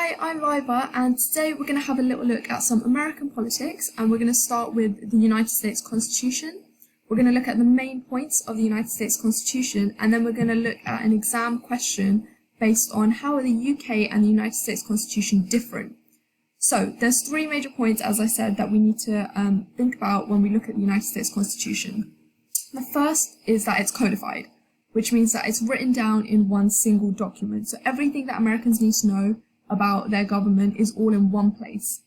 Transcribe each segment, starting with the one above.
Hi, I'm Laiba, and today we're going to have a little look at some American politics, and we're going to start with the United States Constitution. We're going to look at the main points of the United States Constitution, and then we're going to look at an exam question based on how are the UK and the United States Constitution different. So there's three major points, as I said, that we need to think about when we look at the United States Constitution. The first is that it's codified, which means that it's written down in one single document. So everything that Americans need to know about their government is all in one place.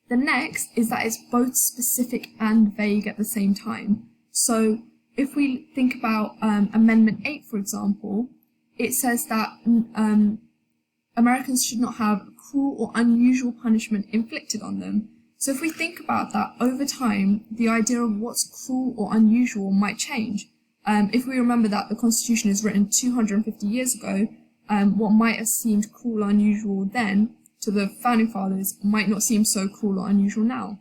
The next is that it's both specific and vague at the same time. So if we think about Amendment 8, for example, it says that Americans should not have cruel or unusual punishment inflicted on them. So if we think about that, over time, the idea of what's cruel or unusual might change. If we remember that the Constitution is written 250 years ago, what might have seemed cruel or unusual then to the Founding Fathers might not seem so cruel or unusual now.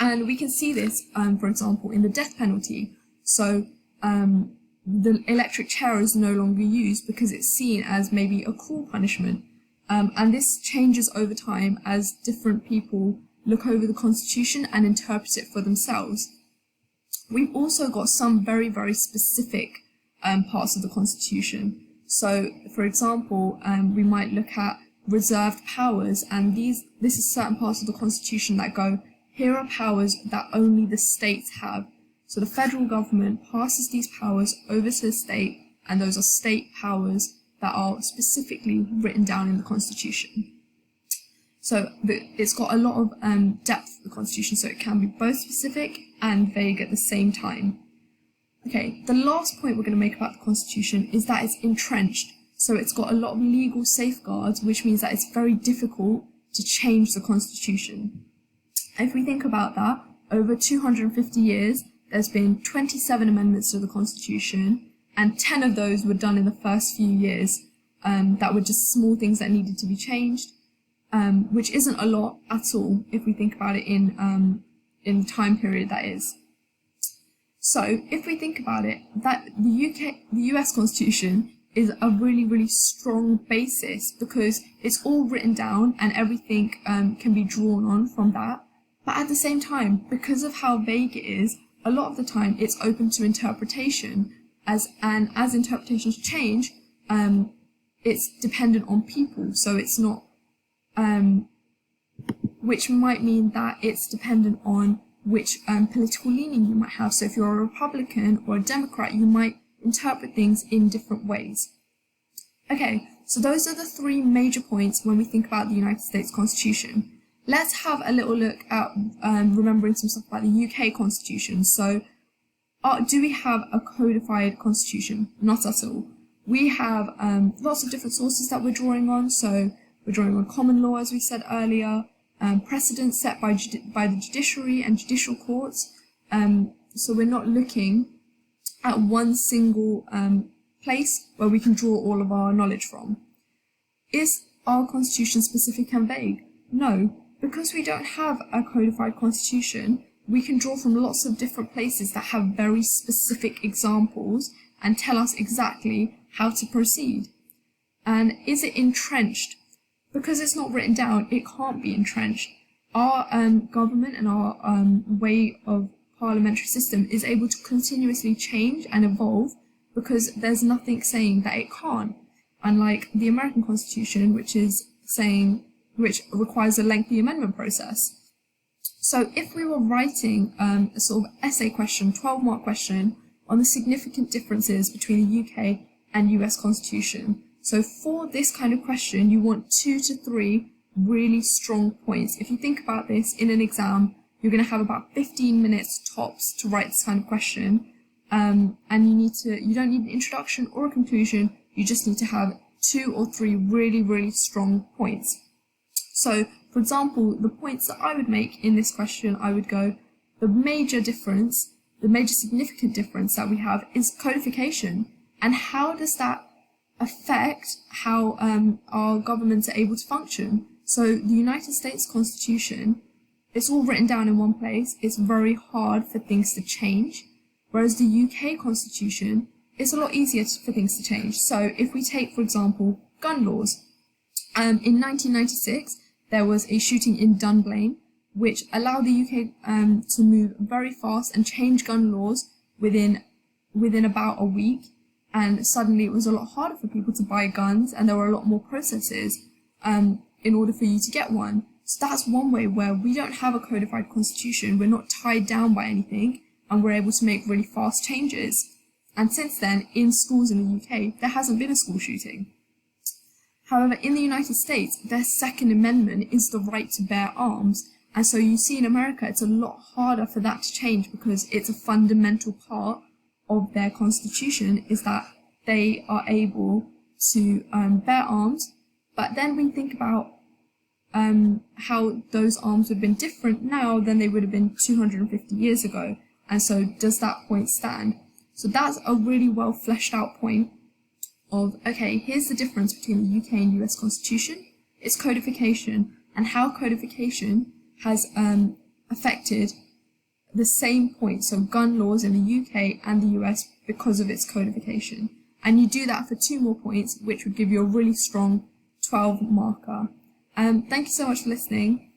And we can see this, for example, in the death penalty. So the electric chair is no longer used because it's seen as maybe a cruel punishment. And this changes over time as different people look over the Constitution and interpret it for themselves. We've also got some very, very specific parts of the Constitution. So, for example, we might look at reserved powers, and this is certain parts of the Constitution that go, here are powers that only the states have. So the federal government passes these powers over to the state, and those are state powers that are specifically written down in the Constitution. So it's got a lot of depth, the Constitution, so it can be both specific and vague at the same time. Okay, the last point we're going to make about the Constitution is that it's entrenched. So it's got a lot of legal safeguards, which means that it's very difficult to change the Constitution. If we think about that, over 250 years, there's been 27 amendments to the Constitution, and 10 of those were done in the first few years. That were just small things that needed to be changed, which isn't a lot at all if we think about it in the time period that is. So if we think about it, that the US Constitution is a really, really strong basis because it's all written down and everything can be drawn on from that. But at the same time, because of how vague it is, a lot of the time it's open to interpretation. As interpretations change, it's dependent on people. So it's not, which might mean that it's dependent on which political leaning you might have. So if you're a Republican or a Democrat, you might interpret things in different ways. Okay, so those are the three major points when we think about the United States Constitution. Let's have a little look at remembering some stuff about the UK Constitution. So do we have a codified constitution? Not at all. We have lots of different sources that we're drawing on. So we're drawing on common law, as we said earlier, precedents set by the judiciary and judicial courts. So we're not looking at one single place where we can draw all of our knowledge from. Is our constitution specific and vague? No, because we don't have a codified constitution, we can draw from lots of different places that have very specific examples and tell us exactly how to proceed. And is it entrenched? Because it's not written down, it can't be entrenched. Our government and our way of parliamentary system is able to continuously change and evolve because there's nothing saying that it can't. Unlike the American Constitution, which requires a lengthy amendment process. So if we were writing a sort of essay question, 12-mark question, on the significant differences between the UK and US Constitution, so for this kind of question, you want 2 to 3 really strong points. If you think about this in an exam, you're going to have about 15 minutes tops to write this kind of question. And you don't need an introduction or a conclusion, you just need to have 2 or 3 really, really strong points. So, for example, the points that I would make in this question, I would go, the major significant difference that we have is codification. And how does that affect how our governments are able to function? So the United States Constitution, it's all written down in one place. It's very hard for things to change. Whereas the UK Constitution, it's a lot easier for things to change. So if we take, for example, gun laws, In 1996, there was a shooting in Dunblane, which allowed the UK to move very fast and change gun laws within about a week. And suddenly it was a lot harder for people to buy guns, and there were a lot more processes in order for you to get one. So that's one way where we don't have a codified constitution, we're not tied down by anything, and we're able to make really fast changes. And since then, in schools in the UK, there hasn't been a school shooting. However, in the United States, their Second Amendment is the right to bear arms. And so you see in America, it's a lot harder for that to change because it's a fundamental part of their constitution is that they are able to bear arms. But then we think about how those arms would have been different now than they would have been 250 years ago. And so does that point stand? So that's a really well fleshed out point of, okay, here's the difference between the UK and US Constitution, its codification, and how codification has affected the same point, so gun laws in the UK and the US because of its codification. And you do that for 2 more points, which would give you a really strong 12 marker. Thank you so much for listening.